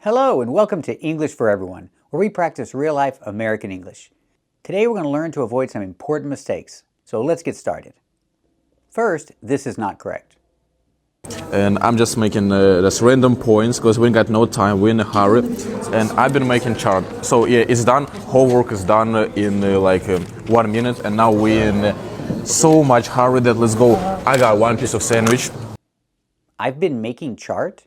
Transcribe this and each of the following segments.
Hello and welcome to English for Everyone, where we practice real-life American English. Today we're going to learn to avoid some important mistakes, so let's get started. First, this is not correct. And I'm just making just random points because we got no time, we're in a hurry, and I've been making chart. So yeah, it's done, homework is done in 1 minute, and now we're in so much hurry that let's go. I got one piece of sandwich. I've been making chart.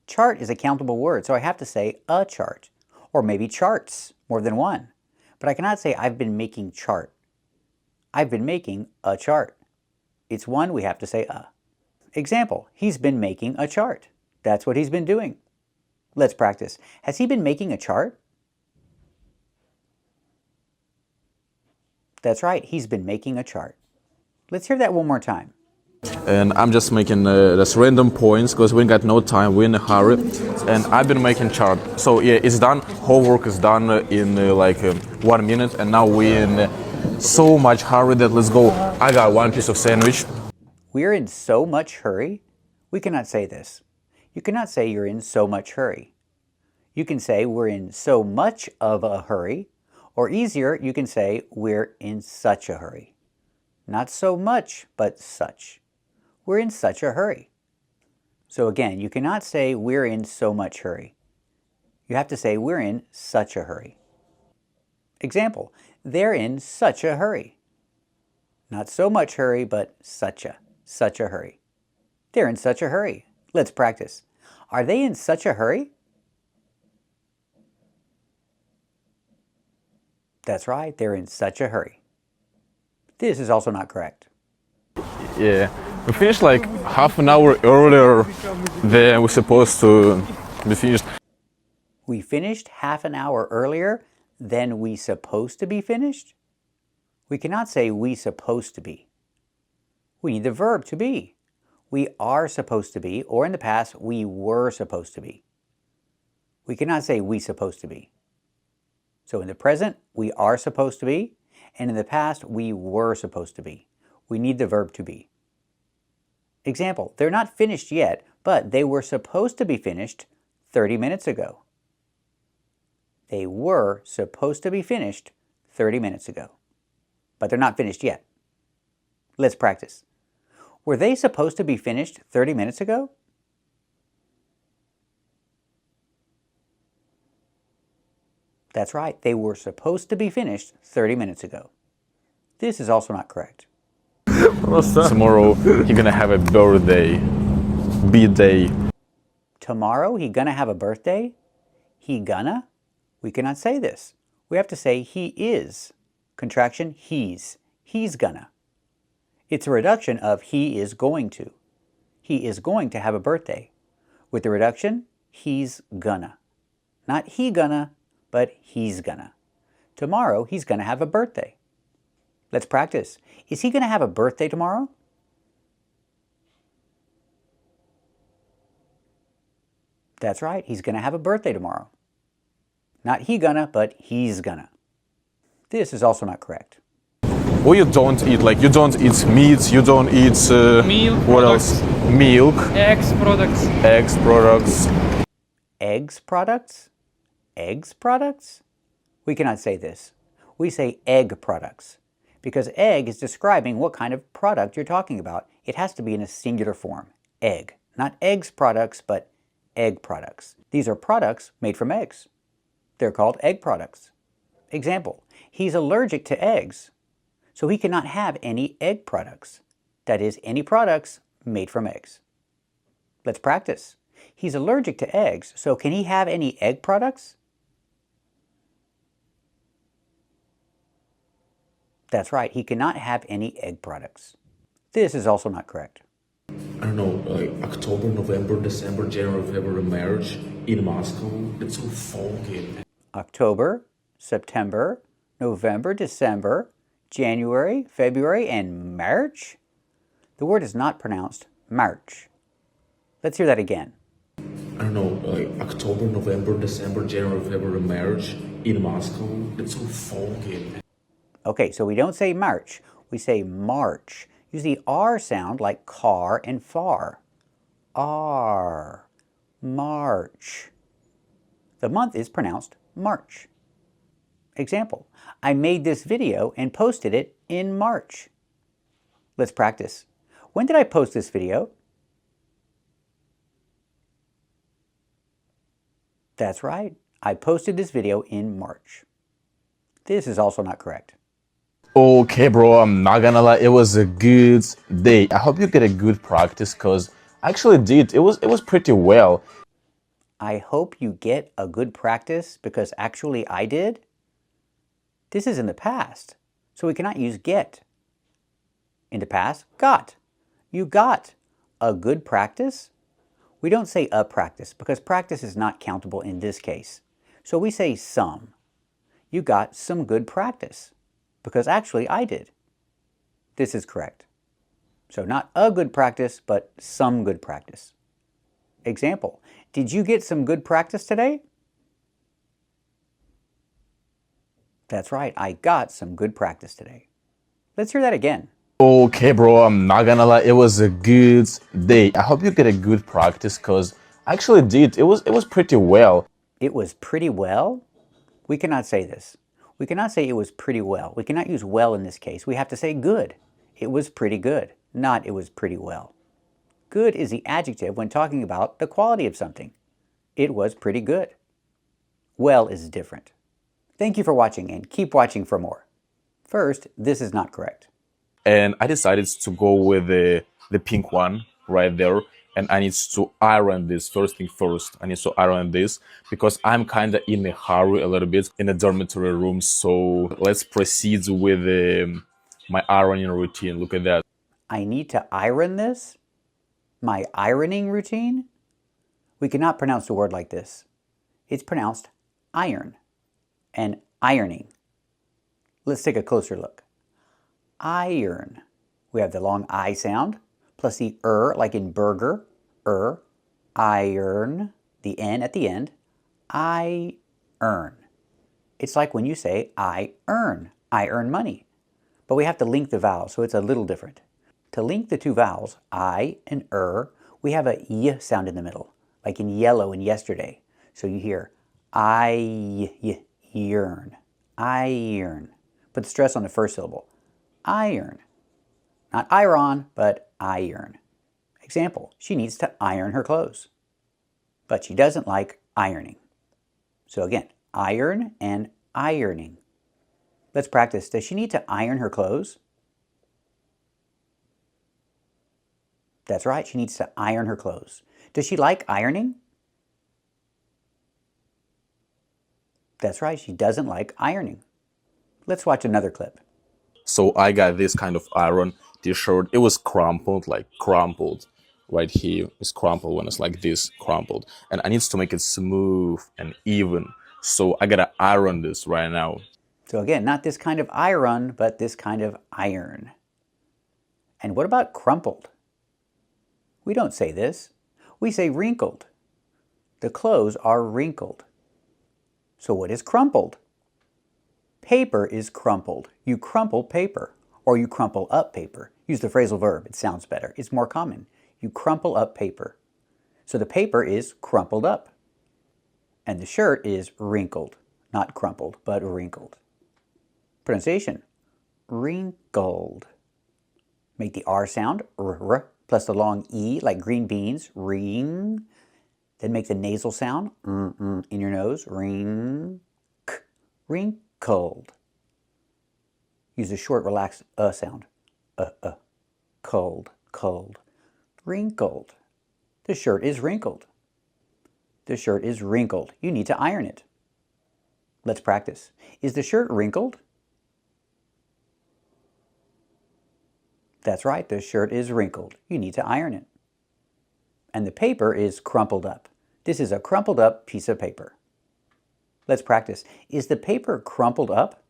Chart is a countable word, so I have to say a chart, or maybe charts, more than one. But I cannot say I've been making chart. I've been making a chart. It's one, we have to say a. Example, he's been making a chart. That's what he's been doing. Let's practice. Has he been making a chart? That's right, he's been making a chart. Let's hear that one more time. And I'm just making just random points because we got no time, we're in a hurry, and I've been making chart. So yeah, it's done, homework is done in 1 minute, and now we're in so much hurry that let's go. I got one piece of sandwich. We're in so much hurry. We cannot say this. You cannot say you're in so much hurry. You can say we're in so much of a hurry, or easier, you can say we're in such a hurry. Not so much, but such. We're in such a hurry. So again, you cannot say we're in so much hurry. You have to say we're in such a hurry. Example, they're in such a hurry. Not so much hurry, but such a hurry. They're in such a hurry. Let's practice. Are they in such a hurry? That's right, they're in such a hurry. This is also not correct. Yeah, we finished like half an hour earlier than we're supposed to be finished. We finished half an hour earlier than we supposed to be finished? We cannot say we supposed to be. We need the verb to be. We are supposed to be, or in the past, we were supposed to be. We cannot say we supposed to be. So in the present, we are supposed to be, and in the past, we were supposed to be. We need the verb to be. Example, they're not finished yet, but they were supposed to be finished 30 minutes ago. They were supposed to be finished 30 minutes ago, but they're not finished yet. Let's practice. Were they supposed to be finished 30 minutes ago? That's right, they were supposed to be finished 30 minutes ago. This is also not correct. Tomorrow you're gonna have a birthday, B-day. Tomorrow he gonna have a birthday? He gonna? We cannot say this. We have to say he is. Contraction, he's. He's gonna. It's a reduction of he is going to. He is going to have a birthday. With the reduction, he's gonna. Not he gonna, but he's gonna. Tomorrow he's gonna have a birthday. Let's practice. Is he gonna have a birthday tomorrow? That's right, he's gonna have a birthday tomorrow. Not he gonna, but he's gonna. This is also not correct. Or you don't eat, like you don't eat meat, you don't eat milk what products. else? Milk. Eggs products. Eggs products. Eggs products? Eggs products? We cannot say this. We say egg products. Because egg is describing what kind of product you're talking about. It has to be in a singular form. Egg. Not eggs products, but egg products. These are products made from eggs. They're called egg products. Example, he's allergic to eggs, so he cannot have any egg products. That is, any products made from eggs. Let's practice. He's allergic to eggs, so can he have any egg products? That's right, he cannot have any egg products. This is also not correct. I don't know, like October, November, December, January, February, March in Moscow. It's so foggy. October, September, November, December, January, February, and March? The word is not pronounced March. Let's hear that again. I don't know, like October, November, December, January, February, March in Moscow. It's so foggy. Okay, so we don't say March, we say March. Use the R sound like car and far. R, March. The month is pronounced March. Example, I made this video and posted it in March. Let's practice. When did I post this video? That's right. I posted this video in March. This is also not correct. Okay, bro, I'm not gonna lie, it was a good day. I hope you get a good practice, because I actually did. It was pretty well. I hope you get a good practice because actually I did. This is in the past, so we cannot use get. In the past, got. You got a good practice. We don't say a practice because practice is not countable in this case. So we say some. You got some good practice because actually I did. This is correct. So not a good practice, but some good practice. Example, did you get some good practice today? That's right, I got some good practice today. Let's hear that again. Okay, bro, I'm not gonna lie, it was a good day. I hope you get a good practice, because I actually did. It was pretty well. It was pretty well? We cannot say this. We cannot say it was pretty well. We cannot use well in this case. We have to say good. It was pretty good, not it was pretty well. Good is the adjective when talking about the quality of something. It was pretty good. Well is different. Thank you for watching and keep watching for more. First, this is not correct. And I decided to go with the pink one right there. And I need to iron this first thing first. I need to iron this because I'm kind of in a hurry a little bit in the dormitory room. So let's proceed with my ironing routine. Look at that. I need to iron this? My ironing routine? We cannot pronounce the word like this. It's pronounced iron and ironing. Let's take a closer look. Iron. We have the long I sound, plus the like in burger, iron, the N at the end, I earn. It's like when you say I earn money. But we have to link the vowels, so it's a little different. To link the two vowels, I and we have a y sound in the middle, like in yellow and yesterday. So you hear I yearn, iron. Put the stress on the first syllable. Iron. Not iron, but iron. Example, she needs to iron her clothes. But she doesn't like ironing. So again, iron and ironing. Let's practice. Does she need to iron her clothes? That's right, she needs to iron her clothes. Does she like ironing? That's right, she doesn't like ironing. Let's watch another clip. So I got this kind of iron t-shirt. It was crumpled, like crumpled. Right here is crumpled when it's like this, crumpled. And I need to make it smooth and even. So I gotta iron this right now. So again, not this kind of iron, but this kind of iron. And what about crumpled? We don't say this. We say wrinkled. The clothes are wrinkled. So what is crumpled? Paper is crumpled. You crumple paper, or you crumple up paper. Use the phrasal verb. It sounds better. It's more common. You crumple up paper. So the paper is crumpled up. And the shirt is wrinkled. Not crumpled, but wrinkled. Pronunciation, wrinkled. Make the R sound, r, plus the long E, like green beans, ring. Then make the nasal sound, in your nose, ring, wrinkled. Use the short, relaxed sound, cold, cold, wrinkled. The shirt is wrinkled. The shirt is wrinkled. You need to iron it. Let's practice. Is the shirt wrinkled? That's right, the shirt is wrinkled. You need to iron it. And the paper is crumpled up. This is a crumpled up piece of paper. Let's practice. Is the paper crumpled up?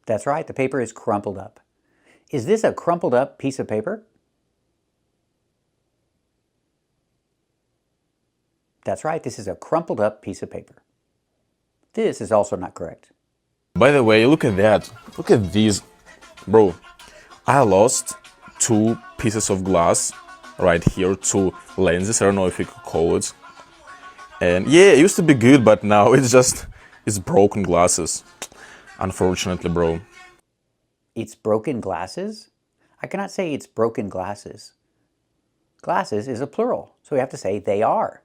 That's right, the paper is crumpled up. Is this a crumpled up piece of paper? That's right, this is a crumpled up piece of paper. This is also not correct. By the way, look at that. Look at these. Bro, I lost 2 pieces of glass right here, two lenses. I don't know if you could call it. And yeah, it used to be good, but now it's broken glasses. Unfortunately, bro. It's broken glasses? I cannot say it's broken glasses. Glasses is a plural, so we have to say they are,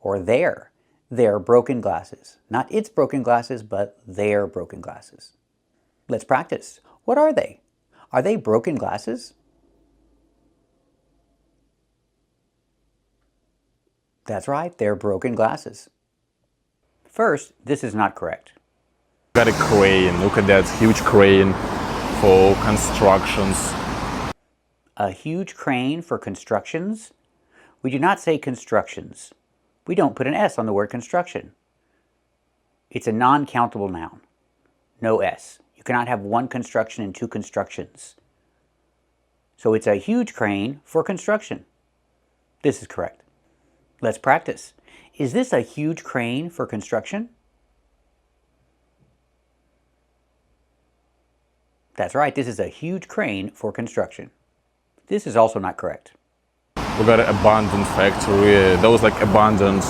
or their. They're broken glasses. Not it's broken glasses, but their broken glasses. Let's practice. What are they? Are they broken glasses? That's right, they're broken glasses. First, this is not correct. Got a crane. Look at that huge crane for constructions. A huge crane for constructions? We do not say constructions. We don't put an S on the word construction. It's a non-countable noun. No S. You cannot have one construction and two constructions. So it's a huge crane for construction. This is correct. Let's practice. Is this a huge crane for construction? That's right, this is a huge crane for construction. This is also not correct. We got an abandoned factory. Those like abandoned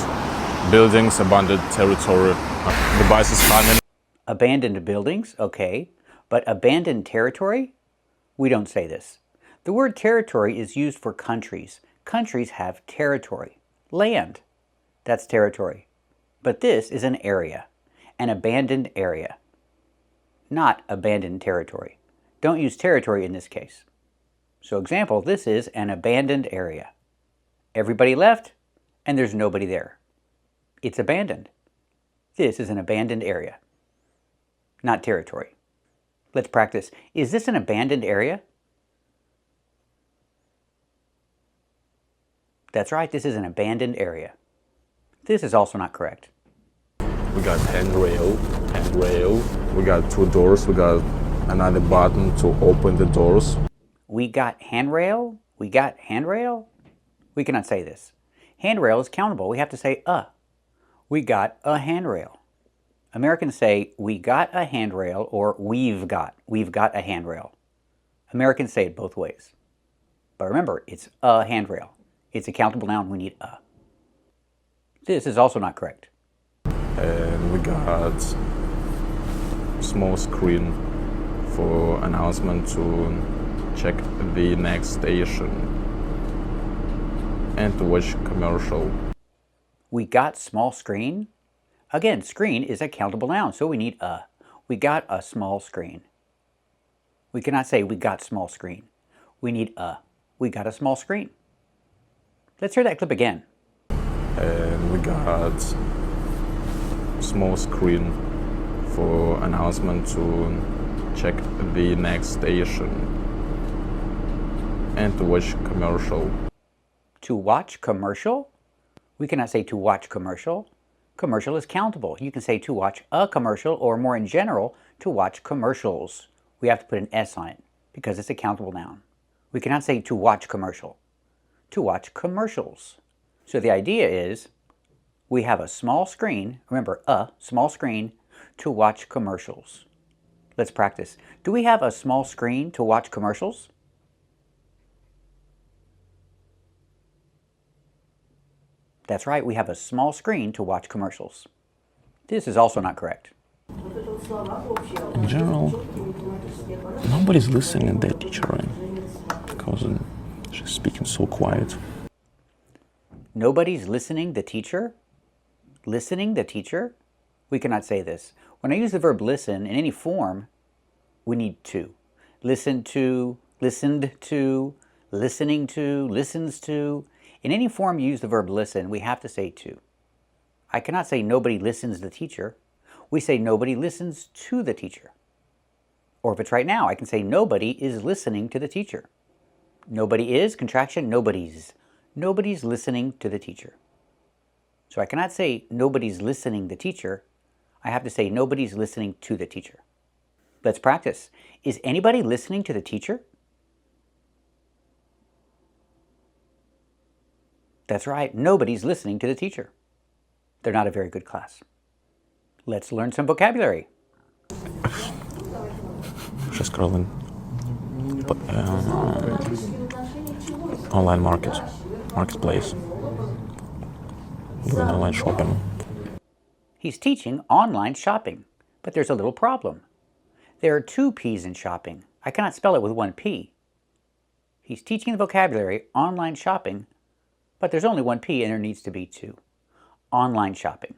buildings, abandoned territory. The bus is coming. Abandoned buildings, okay. But abandoned territory? We don't say this. The word territory is used for countries. Countries have territory. Land, that's territory. But this is an area, an abandoned area, not abandoned territory. Don't use territory in this case. So example, this is an abandoned area. Everybody left, and there's nobody there. It's abandoned. This is an abandoned area, not territory. Let's practice. Is this an abandoned area? That's right, this is an abandoned area. This is also not correct. We got handrail. We got two doors. We got another button to open the doors. We got handrail? We got handrail? We cannot say this. Handrail is countable. We have to say We got a handrail. Americans say we got a handrail or we've got a handrail. Americans say it both ways. But remember, it's a handrail. It's a countable noun. We need a. This is also not correct. And we got small screen for announcement to check the next station and to watch commercial. We got small screen. Again, screen is a countable noun, so we need a. We got a small screen. We cannot say we got small screen. We need a. We got a small screen. Let's hear that clip again. And we got small screen for announcement to check the next station and to watch commercial. To watch commercial? We cannot say to watch commercial. Commercial is countable. You can say to watch a commercial, or more in general, to watch commercials. We have to put an S on it because it's a countable noun. We cannot say to watch commercial. To watch commercials. So the idea is we have a small screen, remember a small screen, to watch commercials. Let's practice. Do we have a small screen to watch commercials? That's right, we have a small screen to watch commercials. This is also not correct. In general, nobody's listening to their teacher, right? Because she's speaking so quiet. Nobody's listening the teacher? Listening the teacher? We cannot say this. When I use the verb listen in any form, we need to. Listen to, listened to, listening to, listens to. In any form you use the verb listen, we have to say to. I cannot say nobody listens the teacher. We say nobody listens to the teacher. Or if it's right now, I can say nobody is listening to the teacher. Nobody is, contraction, nobody's. Nobody's listening to the teacher. So I cannot say nobody's listening the teacher. I have to say nobody's listening to the teacher. Let's practice. Is anybody listening to the teacher? That's right, nobody's listening to the teacher. They're not a very good class. Let's learn some vocabulary. She's scrolling. Online market. marketplace. Doing online shopping. He's teaching online shopping, but there's a little problem. There are 2 P's in shopping. I cannot spell it with 1 P. He's teaching the vocabulary online shopping, but there's only 1 P and there needs to be 2. Online shopping.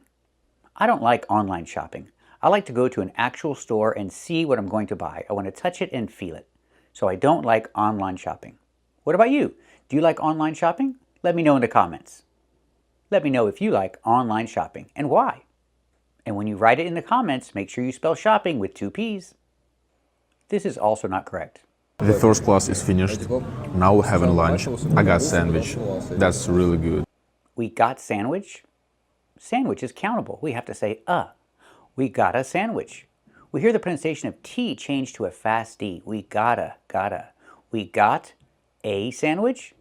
I don't like online shopping. I like to go to an actual store and see what I'm going to buy. I want to touch it and feel it. So I don't like online shopping. What about you? Do you like online shopping? Let me know in the comments. Let me know if you like online shopping and why. And when you write it in the comments, make sure you spell shopping with 2 P's. This is also not correct. The first class is finished. Now we're having lunch. I got sandwich. That's really good. We got sandwich. Sandwich is countable. We have to say We got a sandwich. We hear the pronunciation of T change to a fast D. We gotta. We got a sandwich.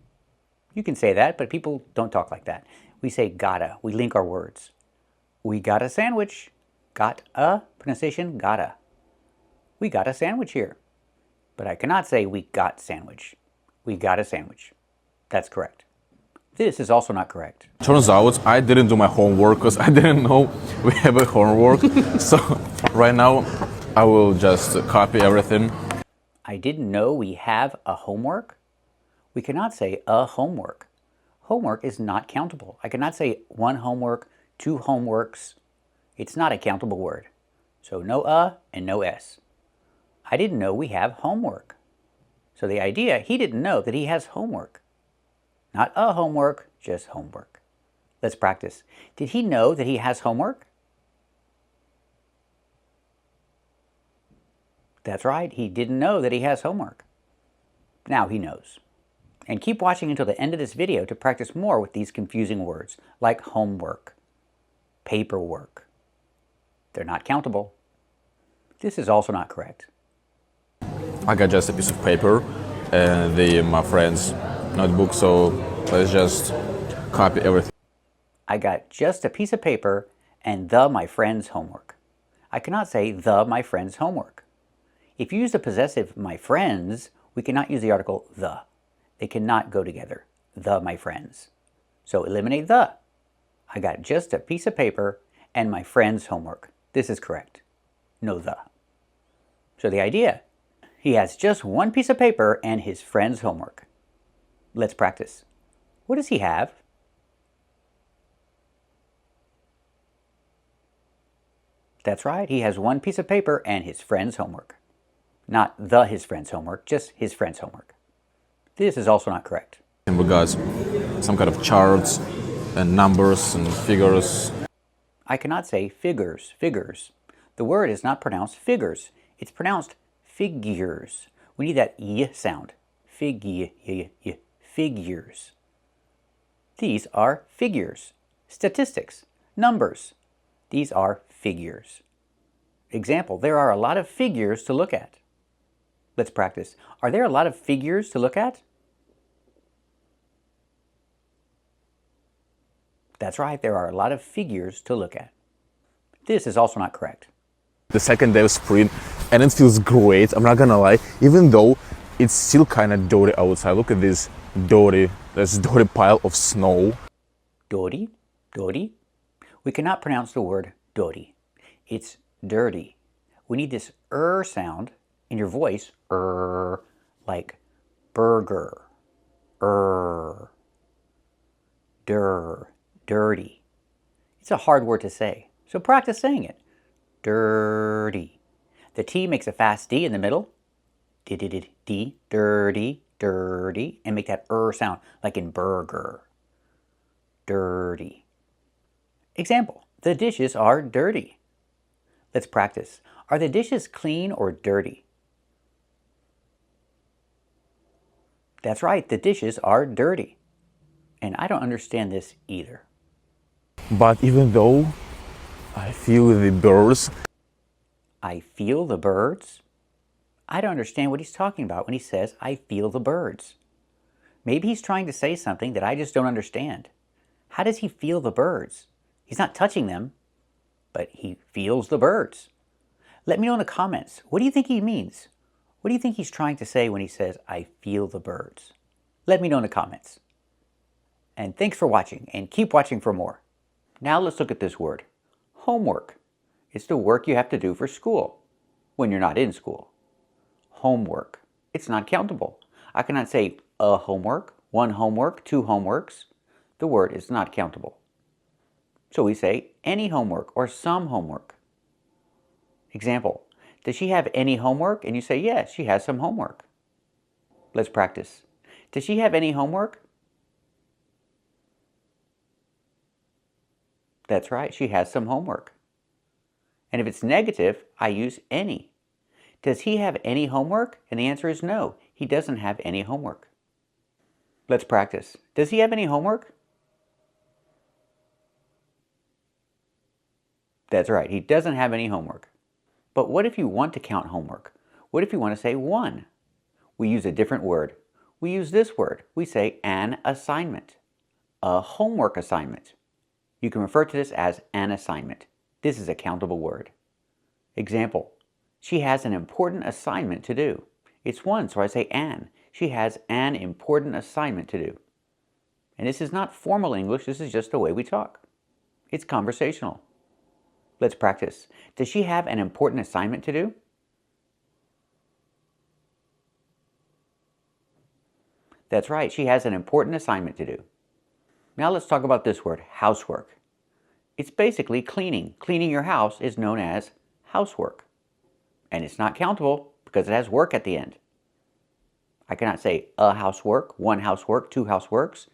You can say that, but people don't talk like that. We say gotta. We link our words. We got a sandwich. Got a, pronunciation gotta. We got a sandwich here. But I cannot say we got sandwich. We got a sandwich. That's correct. This is also not correct. Turns out I didn't do my homework because I didn't know we have a homework. So right now I will just copy everything. I didn't know we have a homework. We cannot say a homework. Homework is not countable. I cannot say 1 homework, 2 homeworks. It's not a countable word. So no and no s. I didn't know we have homework. So the idea, he didn't know that he has homework. Not a homework, just homework. Let's practice. Did he know that he has homework? That's right, he didn't know that he has homework. Now he knows. And keep watching until the end of this video to practice more with these confusing words, like homework, paperwork. They're not countable. This is also not correct. I got just a piece of paper and my friend's notebook, so let's just copy everything. I got just a piece of paper and my friend's homework. I cannot say my friend's homework. If you use the possessive my friends, we cannot use the article the. They cannot go together. My friends. So eliminate the. I got just a piece of paper and my friend's homework. This is correct. No the. So the idea, he has just 1 piece of paper and his friend's homework. Let's practice. What does he have? That's right, he has 1 piece of paper and his friend's homework. Not his friend's homework, just his friend's homework. This is also not correct. And we got some kind of charts and numbers and figures. I cannot say figures. The word is not pronounced figures. It's pronounced figures. We need that y sound. Figures. These are figures. Statistics. Numbers. These are figures. Example, there are a lot of figures to look at. Let's practice. Are there a lot of figures to look at? That's right, there are a lot of figures to look at. This is also not correct. The second day of spring, and it feels great, I'm not gonna lie, even though it's still kind of dirty outside. Look at this dirty pile of snow. Dirty. We cannot pronounce the word dirty. It's dirty. We need this sound in your voice, like burger, dirty. It's a hard word to say, so practice saying it. Dirty. The T makes a fast D in the middle. D, dirty, and make that sound, like in burger. Dirty. Example, the dishes are dirty. Let's practice. Are the dishes clean or dirty? That's right, the dishes are dirty. And I don't understand this either. But even though I feel the birds. I feel the birds? I don't understand what he's talking about when he says, I feel the birds. Maybe he's trying to say something that I just don't understand. How does he feel the birds? He's not touching them, but he feels the birds. Let me know in the comments. What do you think he means? What do you think he's trying to say when he says, I feel the birds? Let me know in the comments. And thanks for watching, and keep watching for more. Now let's look at this word, homework. It's the work you have to do for school when you're not in school. Homework. It's not countable. I cannot say a homework, one homework, two homeworks. The word is not countable. So we say any homework or some homework. Example, does she have any homework? And you say, yes, she has some homework. Let's practice. Does she have any homework? That's right, she has some homework. And if it's negative, I use any. Does he have any homework? And the answer is no, he doesn't have any homework. Let's practice. Does he have any homework? That's right, he doesn't have any homework. But what if you want to count homework? What if you want to say one? We use a different word. We use this word. We say an assignment. A homework assignment. You can refer to this as an assignment. This is a countable word. Example, she has an important assignment to do. It's one, so I say an. She has an important assignment to do. And this is not formal English, this is just the way we talk. It's conversational. Let's practice. Does she have an important assignment to do? That's right, she has an important assignment to do. Now let's talk about this word, housework. It's basically cleaning. Cleaning your house is known as housework. And it's not countable because it has work at the end. I cannot say a housework, one housework, two houseworks.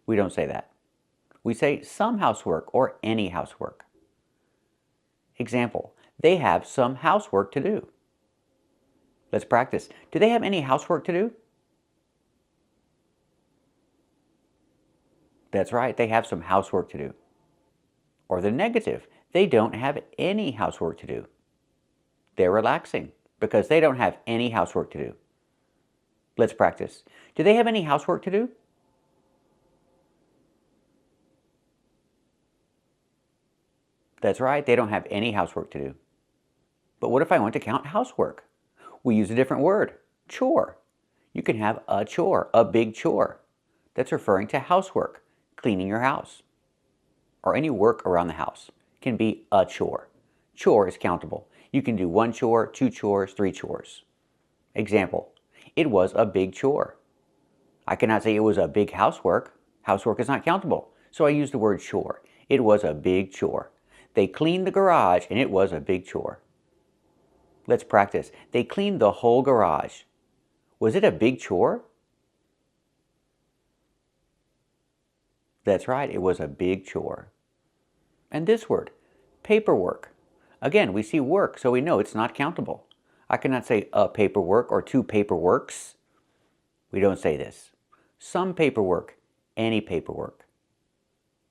We don't say that. We say some housework or any housework. Example, they have some housework to do. Let's practice. Do they have any housework to do? That's right, they have some housework to do. Or the negative, they don't have any housework to do. They're relaxing because they don't have any housework to do. Let's practice. Do they have any housework to do? That's right, they don't have any housework to do. But what if I want to count housework? We use a different word, chore. You can have a chore, a big chore. That's referring to housework, cleaning your house. Or any work around the house can be a chore. Chore is countable. You can do one chore, two chores, three chores. Example, it was a big chore. I cannot say it was a big housework. Housework is not countable. So I use the word chore. It was a big chore. They cleaned the garage and it was a big chore. Let's practice. They cleaned the whole garage. Was it a big chore? That's right, it was a big chore. And this word, paperwork. Again, we see work, so we know it's not countable. I cannot say a paperwork or two paperworks. We don't say this. Some paperwork, any paperwork.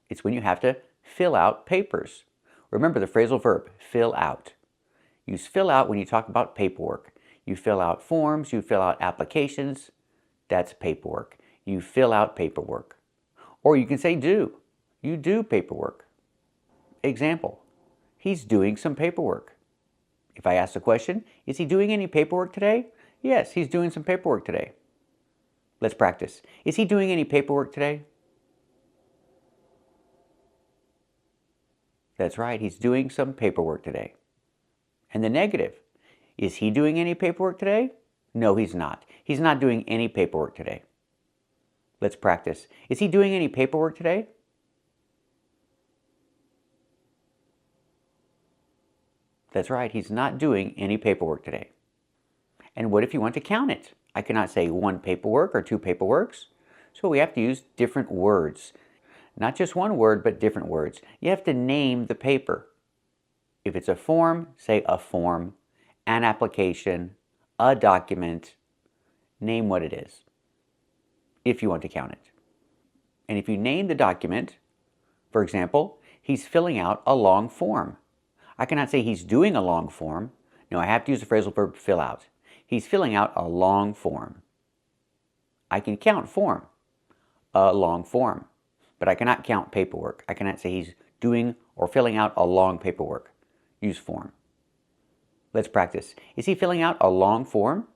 It's when you have to fill out papers. Remember the phrasal verb, fill out. Use fill out when you talk about paperwork. You fill out forms, you fill out applications. That's paperwork. You fill out paperwork. Or you can say do. You do paperwork. Example, he's doing some paperwork. If I ask the question, is he doing any paperwork today? Yes, he's doing some paperwork today. Let's practice. Is he doing any paperwork today? That's right, he's doing some paperwork today. And the negative, is he doing any paperwork today? No, he's not. He's not doing any paperwork today. Let's practice. Is he doing any paperwork today? That's right, he's not doing any paperwork today. And what if you want to count it? I cannot say one paperwork or two paperworks. So we have to use different words. Not just one word, but different words. You have to name the paper. If it's a form, say a form, an application, a document. Name what it is, if you want to count it. And if you name the document, for example, he's filling out a long form. I cannot say he's doing a long form. No, I have to use the phrasal verb fill out. He's filling out a long form. I can count form, a long form, but I cannot count paperwork. I cannot say he's doing or filling out a long paperwork. Use form. Let's practice. Is he filling out a long form?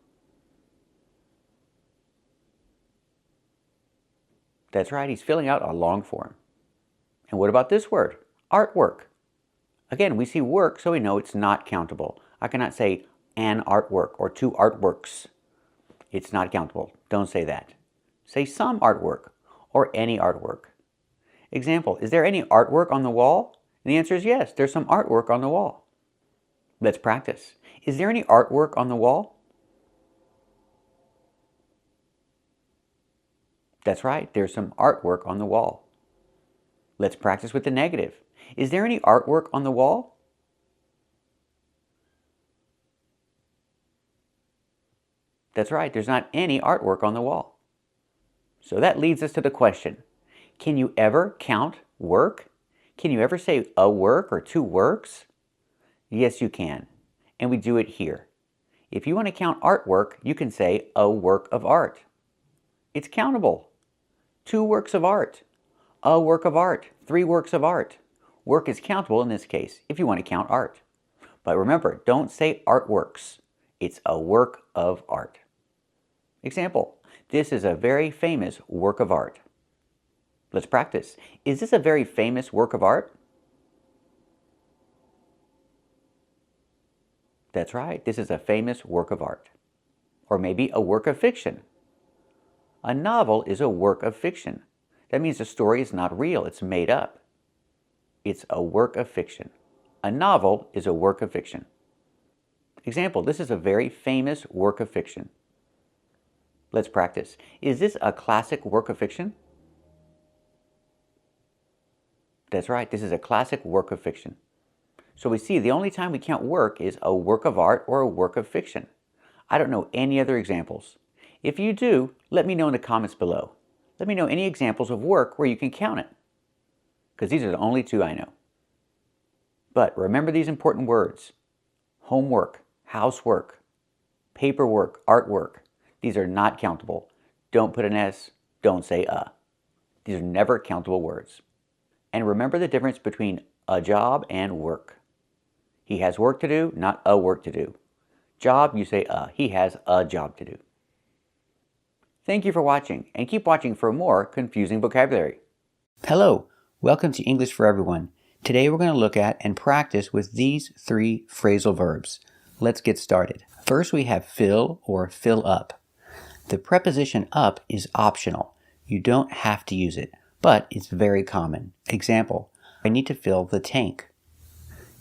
That's right, he's filling out a long form. And what about this word? Artwork. Again, we see work, so we know it's not countable. I cannot say an artwork or two artworks. It's not countable. Don't say that. Say some artwork or any artwork. Example, is there any artwork on the wall? And the answer is yes, there's some artwork on the wall. Let's practice. Is there any artwork on the wall? That's right, there's some artwork on the wall. Let's practice with the negative. Is there any artwork on the wall? That's right, there's not any artwork on the wall. So that leads us to the question, can you ever count work? Can you ever say a work or two works? Yes, you can. And we do it here. If you want to count artwork, you can say a work of art. It's countable. 2 works of art. A work of art. 3 works of art. Work is countable in this case if you want to count art. But remember, don't say artworks. It's a work of art. Example, this is a very famous work of art. Let's practice. Is this a very famous work of art? That's right, this is a famous work of art. Or maybe a work of fiction. A novel is a work of fiction. That means the story is not real, it's made up. It's a work of fiction. A novel is a work of fiction. Example, this is a very famous work of fiction. Let's practice. Is this a classic work of fiction? That's right, this is a classic work of fiction. So we see the only time we count work is a work of art or a work of fiction. I don't know any other examples. If you do, let me know in the comments below. Let me know any examples of work where you can count it, because these are the only 2 I know. But remember these important words: homework, housework, paperwork, artwork. These are not countable. Don't put an S, don't say a. These are never countable words. And remember the difference between a job and work. He has work to do, not a work to do. Job, you say a. He has a job to do. Thank you for watching, and keep watching for more confusing vocabulary. Hello, welcome to English for Everyone. Today we're going to look at and practice with these 3 phrasal verbs. Let's get started. First we have fill or fill up. The preposition up is optional. You don't have to use it, but it's very common. Example, I need to fill the tank.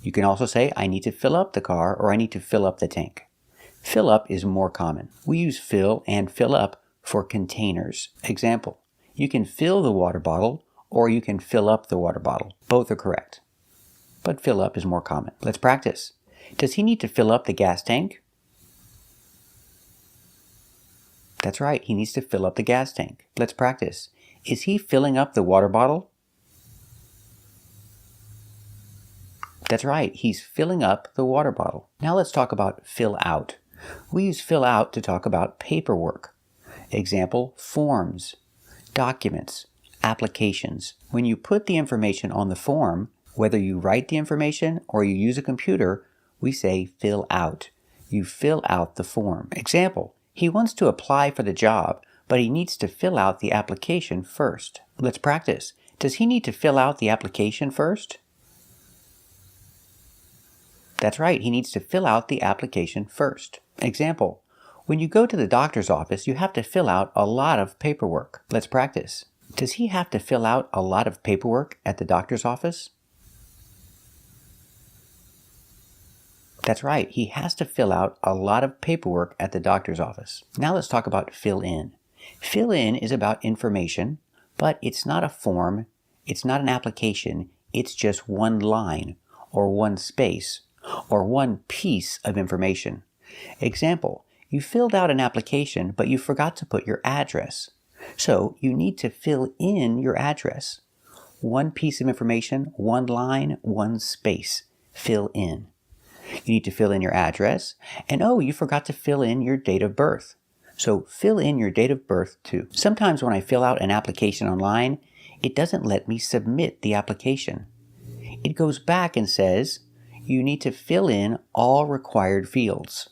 You can also say, I need to fill up the car, or I need to fill up the tank. Fill up is more common. We use fill and fill up for containers. Example, you can fill the water bottle, or you can fill up the water bottle. Both are correct, but fill up is more common. Let's practice. Does he need to fill up the gas tank? That's right, he needs to fill up the gas tank. Let's practice. Is he filling up the water bottle? That's right, he's filling up the water bottle. Now let's talk about fill out. We use fill out to talk about paperwork. Example, forms, documents, applications. When you put the information on the form, whether you write the information or you use a computer, we say fill out. You fill out the form. Example, he wants to apply for the job, but he needs to fill out the application first. Let's practice. Does he need to fill out the application first? That's right, he needs to fill out the application first. Example, when you go to the doctor's office, you have to fill out a lot of paperwork. Let's practice. Does he have to fill out a lot of paperwork at the doctor's office? That's right, he has to fill out a lot of paperwork at the doctor's office. Now let's talk about fill in. Fill in is about information, but it's not a form, it's not an application, it's just one line, or one space, or one piece of information. Example, you filled out an application, but you forgot to put your address. So you need to fill in your address. One piece of information, one line, one space. Fill in. You need to fill in your address, and oh, you forgot to fill in your date of birth. So fill in your date of birth too. Sometimes when I fill out an application online, it doesn't let me submit the application. It goes back and says, you need to fill in all required fields.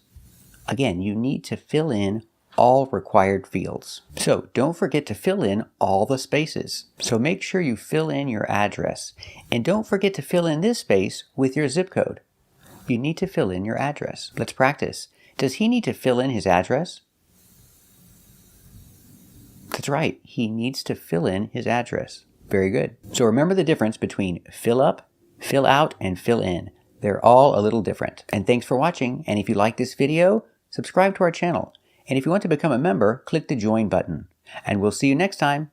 Again, you need to fill in all required fields. So don't forget to fill in all the spaces. So make sure you fill in your address. And don't forget to fill in this space with your zip code. You need to fill in your address. Let's practice. Does he need to fill in his address? That's right. He needs to fill in his address. Very good. So remember the difference between fill up, fill out, and fill in. They're all a little different. And thanks for watching. And if you like this video, subscribe to our channel. And if you want to become a member, click the join button. And we'll see you next time.